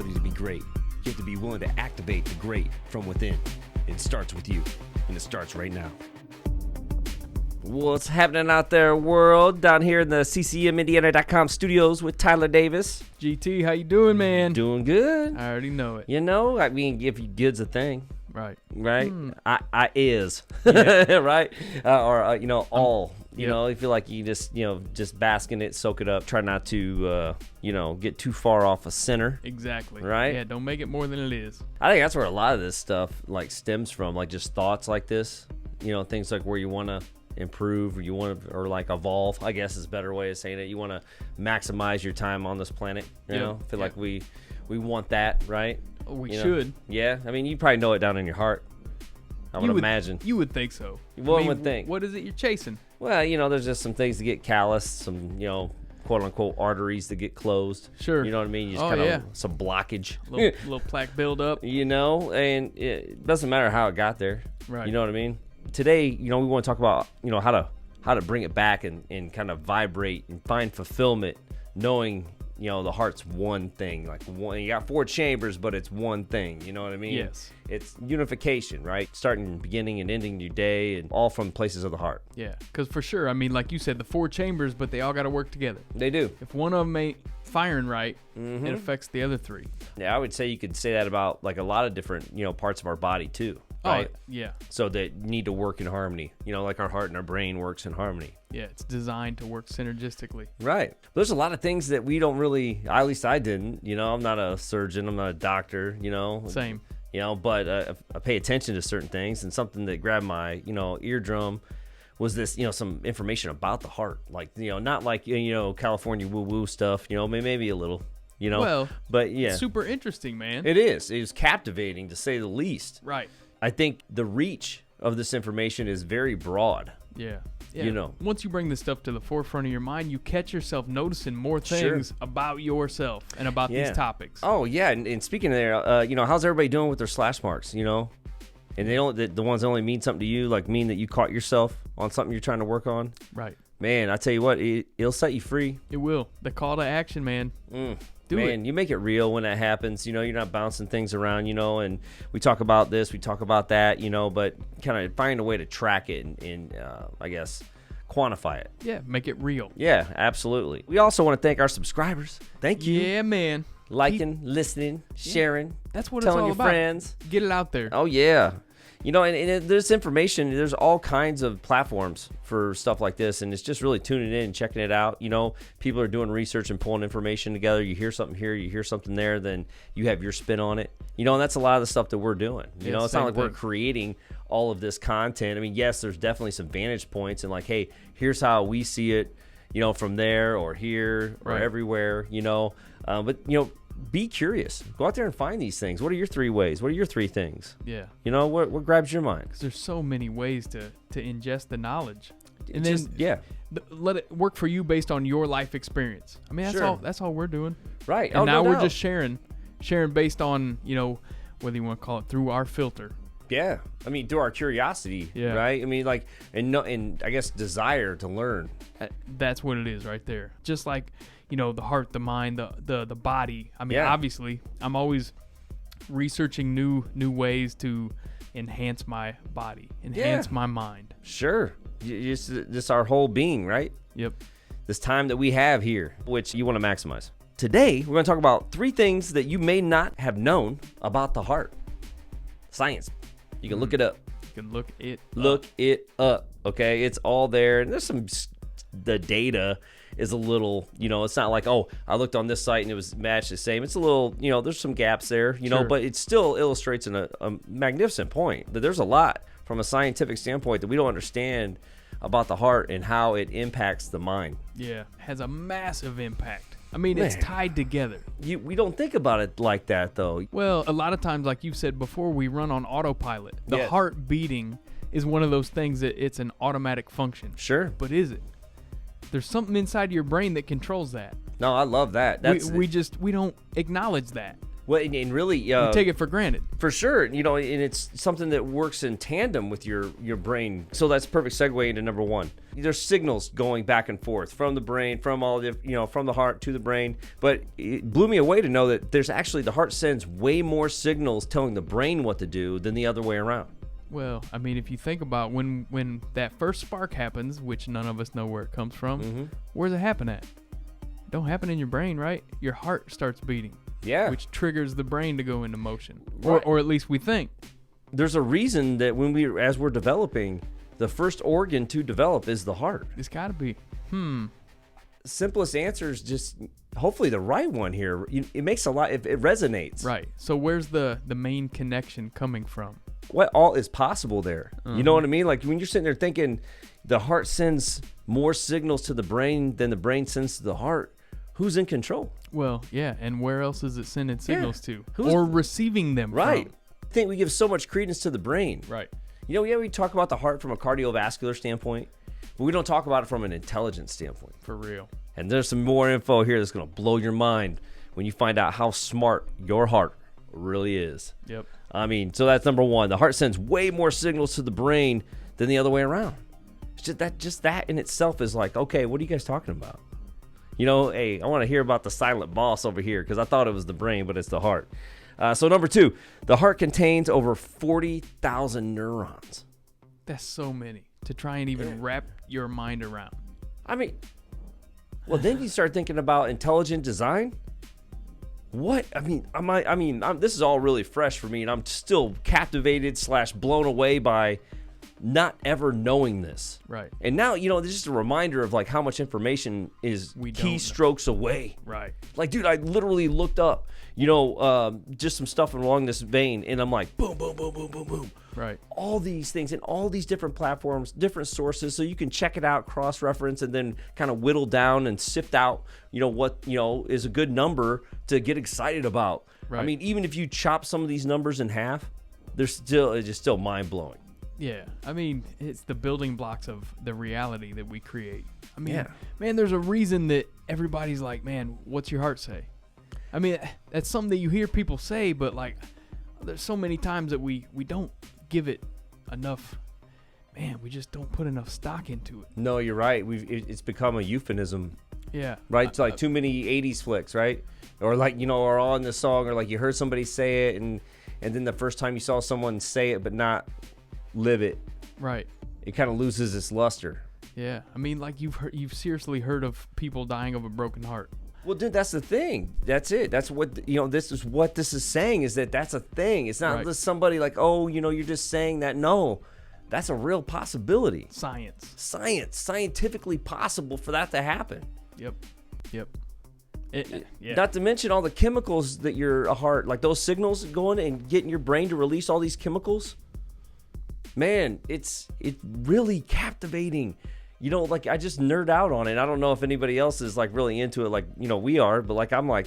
ability to be great. You have to be willing to activate the great from within. It starts with you, and it starts right now. What's happening out there, world? Down here in the ccmindiana.com studios with Tyler Davis. GT, how you doing, man? Doing good. I already know it. You know, I mean, if you good's a thing. Right. I is. Yeah. Right? All. You Yep. know, you feel like you just bask in it, soak it up. Try not to, get too far off a center. Exactly. Right? Yeah, don't make it more than it is. I think that's where a lot of this stuff, stems from, just thoughts like this. Things like where you want to improve or evolve, I guess is a better way of saying it. You want to maximize your time on this planet. Feel like we want that, right? We should. Yeah. I mean, you probably know it down in your heart. I would imagine. You would think so. One would think. What is it you're chasing? Well, there's just some things to get calloused, some, quote unquote arteries to get closed. Sure. You know what I mean? You just some blockage. Little plaque buildup. And it doesn't matter how it got there. Right. You know what I mean? Today, we want to talk about, how to bring it back and kind of vibrate and find fulfillment, knowing, the heart's one thing. You got 4 chambers, but it's one thing. You know what I mean? Yes. It's unification, right? Starting, beginning, and ending your day, and all from places of the heart. Yeah, because for sure, I mean, like you said, the 4 chambers, but they all got to work together. They do. If one of them ain't firing right, it affects the other 3. Yeah, I would say you could say that about a lot of different, parts of our body too. Right? Oh, yeah. So they need to work in harmony. Like our heart and our brain works in harmony. Yeah, it's designed to work synergistically. Right. There's a lot of things that we don't really, at least I didn't, I'm not a surgeon, I'm not a doctor, Same. But I pay attention to certain things, and something that grabbed my, eardrum was this, some information about the heart. Not California woo-woo stuff, maybe a little, Well, but yeah. Super interesting, man. It is. It was captivating, to say the least. Right. I think the reach of this information is very broad. Yeah. Once you bring this stuff to the forefront of your mind, you catch yourself noticing more things about yourself and about these topics. Oh, yeah. And speaking of there, how's everybody doing with their slash marks, And they don't, the ones that only mean something to you, mean that you caught yourself on something you're trying to work on. Right. Man, I tell you what, it'll set you free. It will. The call to action, man. Do it. Man, you make it real when that happens. You're not bouncing things around, and we talk about this, we talk about that, but kind of find a way to track it and I guess, quantify it. Yeah, make it real. Yeah, absolutely. We also want to thank our subscribers. Thank you. Yeah, man. Liking, listening, sharing. That's what telling it's all your about. Friends. Get it out there. Oh, yeah. And there's information. There's all kinds of platforms for stuff like this, and it's just really tuning in and checking it out. People are doing research and pulling information together. You hear something here, you hear something there, then you have your spin on it. And that's a lot of the stuff that we're doing. It's not like we're creating all of this content. I mean, yes, there's definitely some vantage points and hey, here's how we see it, from there or here or everywhere, but be curious. Go out there and find these things. What are your 3 ways? What are your 3 things? Yeah. What grabs your mind? Because there's so many ways to ingest the knowledge. And let it work for you based on your life experience. I mean, that's all we're doing. Right. And now we're just sharing based on, whether you want to call it through our filter. Yeah. I mean, through our curiosity, right? I mean, and I guess desire to learn. That's what it is right there. Just like, the heart, the mind, the body. I mean, obviously, I'm always researching new ways to enhance my body, enhance my mind. Sure. Just our whole being, right? Yep. This time that we have here, which you want to maximize. Today, we're going to talk about 3 things that you may not have known about the heart. Science. You can look it up. You can look it up. Okay, it's all there. And there's the data is a little, it's not like, oh, I looked on this site and it was matched the same. It's a little, there's some gaps there, but it still illustrates a magnificent point that there's a lot from a scientific standpoint that we don't understand about the heart and how it impacts the mind. Yeah, has a massive impact. I mean, it's tied together. We don't think about it like that, though. Well, a lot of times, like you said before, we run on autopilot. The heart beating is one of those things that it's an automatic function. Sure. But is it? There's something inside your brain that controls that. No, I love that. We don't acknowledge that. Well, and really, we take it for granted. For sure, and it's something that works in tandem with your brain. So that's a perfect segue into number one. There's signals going back and forth from the brain, from all the, from the heart to the brain. But it blew me away to know that there's actually, the heart sends way more signals telling the brain what to do than the other way around. Well, I mean, if you think about when that first spark happens, which none of us know where it comes from, where's it happen at? It don't happen in your brain, right? Your heart starts beating. Yeah. Which triggers the brain to go into motion. Right. Or at least we think. There's a reason that as we're developing, the first organ to develop is the heart. It's got to be. Simplest answer is just hopefully the right one here. It makes a lot, it resonates. Right. So where's the main connection coming from? What all is possible there? You know what I mean? Like when you're sitting there thinking the heart sends more signals to the brain than the brain sends to the heart, who's in control? Well, yeah, and where else is it sending signals to? Or receiving them right. from? I think we give so much credence to the brain. Right. We talk about the heart from a cardiovascular standpoint, but we don't talk about it from an intelligence standpoint. For real. And there's some more info here that's going to blow your mind when you find out how smart your heart really is. Yep. I mean, so that's number one. The heart sends way more signals to the brain than the other way around. It's just that in itself is like, okay, what are you guys talking about? Hey, I want to hear about the silent boss over here because I thought it was the brain, but it's the heart. So number two, the heart contains over 40,000 neurons. That's so many to try and even wrap your mind around. I mean, well, then you start thinking about intelligent design. What? I mean, this is all really fresh for me, and I'm still captivated / blown away by not ever knowing this. Right. And now, there's just a reminder of like how much information is keystrokes away. Right. Like, dude, I literally looked up, just some stuff along this vein, and I'm like, boom, boom, boom, boom, boom, boom. Right. All these things and all these different platforms, different sources, so you can check it out, cross-reference, and then kind of whittle down and sift out, what, is a good number to get excited about. Right. I mean, even if you chop some of these numbers in half, it's just still mind-blowing. Yeah, I mean, it's the building blocks of the reality that we create. I mean, man, there's a reason that everybody's like, man, what's your heart say? I mean, that's something that you hear people say, but like, there's so many times that we don't give it enough. Man, we just don't put enough stock into it. No, you're right. It's become a euphemism. Yeah. Right? It's like too many 80s flicks, right? Or like, or on the song, or like you heard somebody say it, and then the first time you saw someone say it but not live it, right, it kind of loses its luster. Yeah, I mean, like you've seriously heard of people dying of a broken heart. Well, dude, that's the thing. That's it. That's what this is. What this is saying is that's a thing. It's not just somebody like, oh, you're just saying that. No, that's a real possibility. Scientifically possible for that to happen. Yep. Not to mention all the chemicals that your heart, like those signals going and getting your brain to release all these chemicals. Man, it's really captivating. Like I just nerd out on it. I don't know if anybody else is like really into it like, we are, but like I'm like,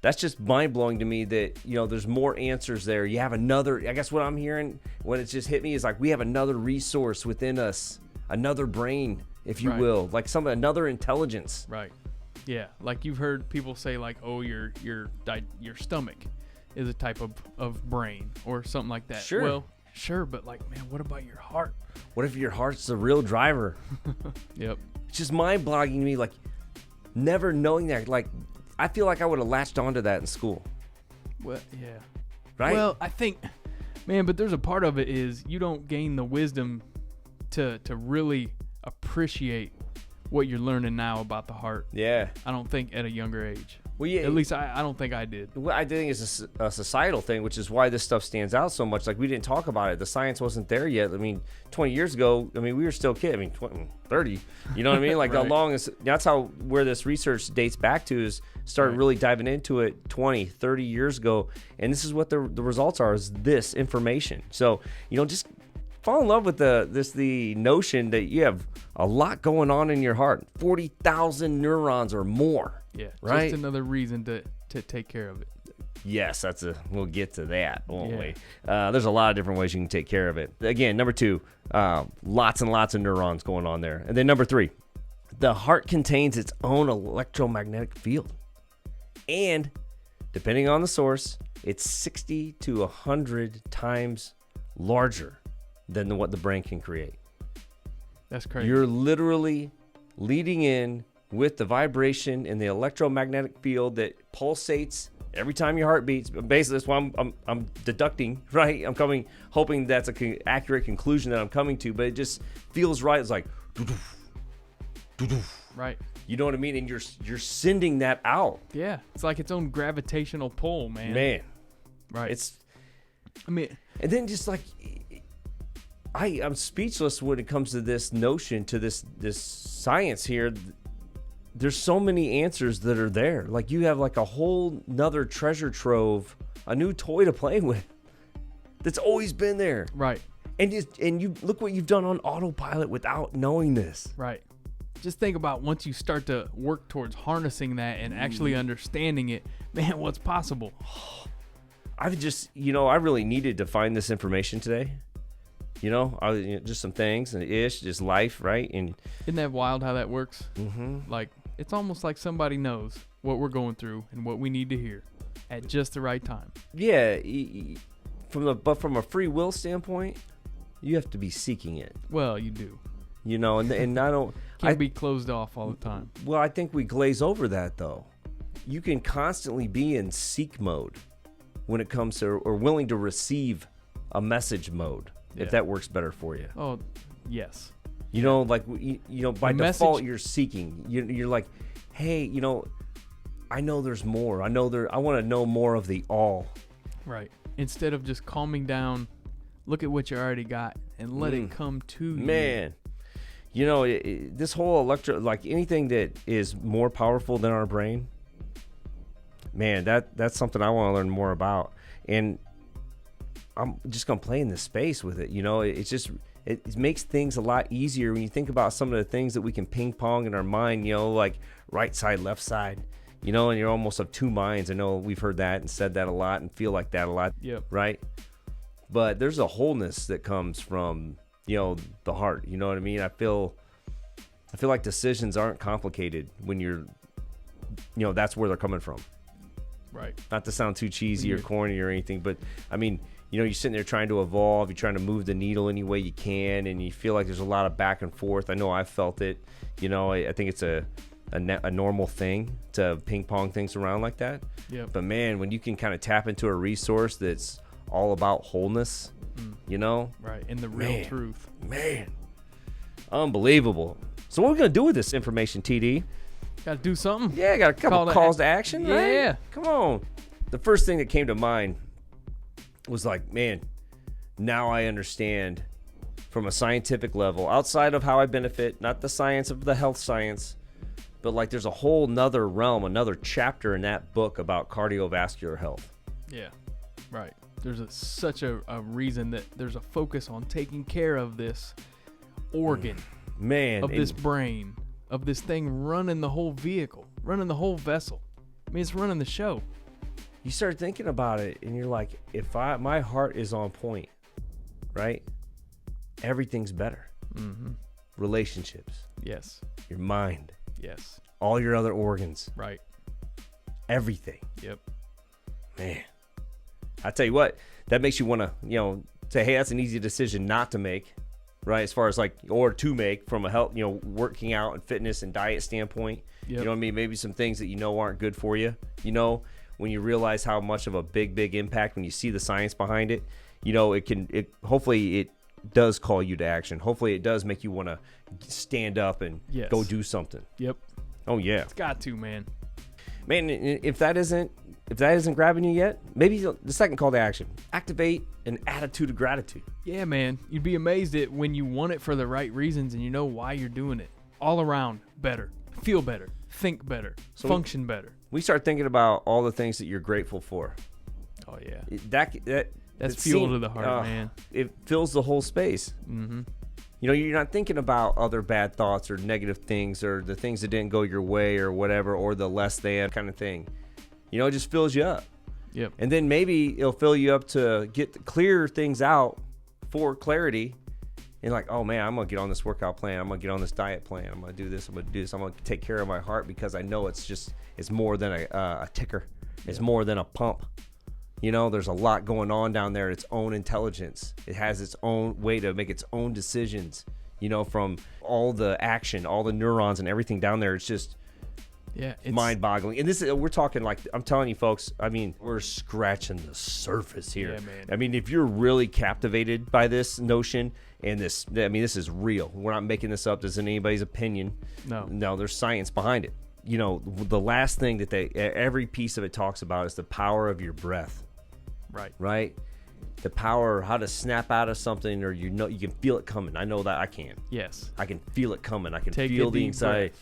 that's just mind blowing to me that, there's more answers there. You have another, I guess what I'm hearing when it's just hit me is like we have another resource within us, another brain, if you will, like another intelligence. Right. Yeah. Like you've heard people say like, oh, your stomach is a type of brain or something like that. Sure. Well, sure, but like, man, what about your heart? What if your heart's the real driver? Yep. It's just mind-boggling to me, like, never knowing that. Like, I feel like I would have latched onto that in school. Well, yeah. Right? Well, I think, man, but there's a part of it is you don't gain the wisdom to really appreciate what you're learning now about the heart. Yeah. I don't think at a younger age. Well, yeah. At least I don't think I did. Well, I think it's a societal thing, which is why this stuff stands out so much. Like, we didn't talk about it. The science wasn't there yet. I mean, 20 years ago, we were still kids. 30. You know what I mean? Like, right. How long is... That's where this research dates back to is started really diving into it 20, 30 years ago. And this is what the results are, is this information. So, just fall in love with the notion that you have a lot going on in your heart. 40,000 neurons or more. Yeah, right? Just another reason to take care of it. Yes, we'll get to that, won't we? There's a lot of different ways you can take care of it. Again, number two, lots and lots of neurons going on there. And then number three, the heart contains its own electromagnetic field. And depending on the source, it's 60 to 100 times larger than what the brain can create. That's crazy. You're literally leading in with the vibration and the electromagnetic field that pulsates every time your heart beats. Basically, that's why I'm deducting, right? I'm hoping that's an accurate conclusion that I'm coming to, but it just feels right. It's like, right. You know what I mean? And you're sending that out. Yeah, it's like its own gravitational pull, man. Right. And then just like, I'm speechless when it comes to this notion, to this science here. There's so many answers that are there. Like, you have like a whole nother treasure trove, a new toy to play with that's always been there. Right. And you look what you've done on autopilot without knowing this. Right. Just think about once you start to work towards harnessing that and actually understanding it, man, what's possible. I've just, I really needed to find this information today. Just some things and just life, right? And isn't that wild how that works? Mm-hmm. Like, it's almost like somebody knows what we're going through and what we need to hear at just the right time. Yeah, but from a free will standpoint, you have to be seeking it. Well, you do. And I don't can't be closed off all the time. Well, I think we glaze over that though. You can constantly be in seek mode when it comes to, or willing to receive a message mode. If that works better for you. Oh, yes. By default, you're seeking. You're like, hey, I know there's more. I want to know more of the all. Right. Instead of just calming down, look at what you already got and let it come to you. Man, this whole like anything that is more powerful than our brain, man, that's something I want to learn more about. And I'm just going to play in this space with it. It makes things a lot easier when you think about some of the things that we can ping pong in our mind, like right side, left side, and you're almost of two minds. I know we've heard that and said that a lot and feel like that a lot. Yep. Right. But there's a wholeness that comes from, the heart. You know what I mean? I feel like decisions aren't complicated when you're, that's where they're coming from. Right. Not to sound too cheesy or corny or anything, but I mean, you're sitting there trying to evolve, you're trying to move the needle any way you can, and you feel like there's a lot of back and forth. I know I've felt it. I think it's a normal thing to ping pong things around like that. Yep. But man, when you can kind of tap into a resource that's all about wholeness, right, and the real truth. Man, unbelievable. So what are we gonna do with this information, TD? Got to do something. Yeah, got a couple calls to action, right? Yeah. Come on. The first thing that came to mind was like, man, now I understand from a scientific level, outside of how I benefit, not the science of the health science, but like there's a whole nother realm, another chapter in that book about cardiovascular health. Yeah, right. There's such a reason that there's a focus on taking care of this organ, man, of this brain, of this thing running the whole vehicle, running the whole vessel. I mean, it's running the show. You start thinking about it and you're like, if my heart is on point, right? Everything's better. Mm-hmm. Relationships. Yes. Your mind. Yes. All your other organs. Right. Everything. Yep. Man. I tell you what, that makes you want to, say, hey, that's an easy decision not to make, right? As far as or to make from a health, working out and fitness and diet standpoint. Yep. You know what I mean? Maybe some things that aren't good for you, when you realize how much of a big impact, when you see the science behind it, hopefully it does call you to action. Hopefully it does make you want to stand up and go do something. Yep. Oh yeah. It's got to, man. Man, if that isn't grabbing you yet, maybe the second call to action, activate an attitude of gratitude. Yeah, man. You'd be amazed at when you want it for the right reasons and you know why you're doing it. All around better, feel better, think better, function better. We start thinking about all the things that you're grateful for. Oh yeah. That's fuel to the heart, man. It fills the whole space. Mm-hmm. You're not thinking about other bad thoughts or negative things or the things that didn't go your way or whatever, or the less than kind of thing. It just fills you up. Yep. And then maybe it'll fill you up to clear things out for clarity. And like, oh man, I'm going to get on this workout plan. I'm going to get on this diet plan. I'm going to do this. I'm going to do this. I'm going to take care of my heart because I know it's more than a ticker. It's more than a pump. You know, there's a lot going on down there. Its own intelligence. It has its own way to make its own decisions. You know, from all the action, all the neurons and everything down there. It's just it's mind-boggling. And this is, we're talking like, I'm telling you folks, I mean, we're scratching the surface here. Yeah, man. I mean, if you're really captivated by this notion and this, I mean, this is real. We're not making this up. This isn't anybody's opinion. No, there's science behind it. You know, the last thing that every piece of it talks about is the power of your breath. Right? The power, how to snap out of something, or you know, you can feel it coming. I know that I can. Yes. I can feel it coming. I can Take feel the anxiety.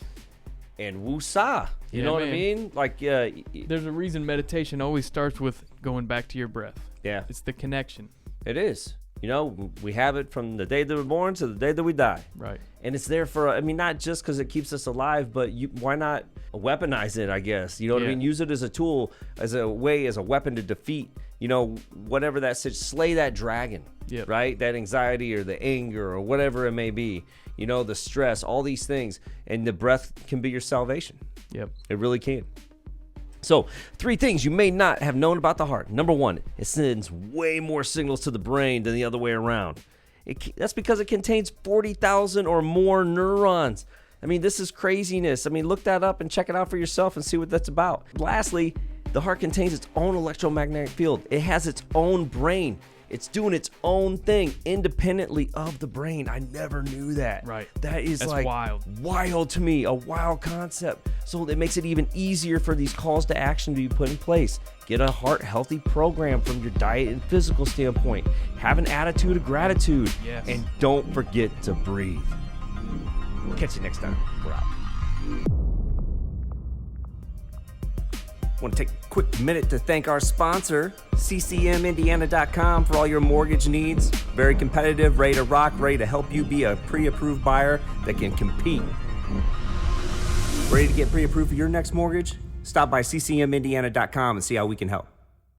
And woo-sa. You know what I mean? Like, there's a reason meditation always starts with going back to your breath. Yeah. It's the connection. It is. You know, we have it from the day that we're born to the day that we die. Right. And it's there for, I mean, not just because it keeps us alive, but why not weaponize it, I guess? You know what I mean? Use it as a tool, as a way, as a weapon to defeat, you know, whatever that, slay that dragon, right? That anxiety or the anger or whatever it may be, you know, the stress, all these things. And the breath can be your salvation. Yep. It really can. So 3 things you may not have known about the heart. Number 1, it sends way more signals to the brain than the other way around. That's because it contains 40,000 or more neurons. I mean, this is craziness. I mean, look that up and check it out for yourself and see what that's about. Lastly, the heart contains its own electromagnetic field. It has its own brain. It's doing its own thing independently of the brain. I never knew that. Right. That's like wild to me, a wild concept. So it makes it even easier for these calls to action to be put in place. Get a heart healthy program from your diet and physical standpoint. Have an attitude of gratitude. Yes. And don't forget to breathe. Catch you next time. We're out. Want to take a quick minute to thank our sponsor, ccmindiana.com, for all your mortgage needs. Very competitive, ready to rock, ready to help you be a pre-approved buyer that can compete. Ready to get pre-approved for your next mortgage? Stop by ccmindiana.com and see how we can help.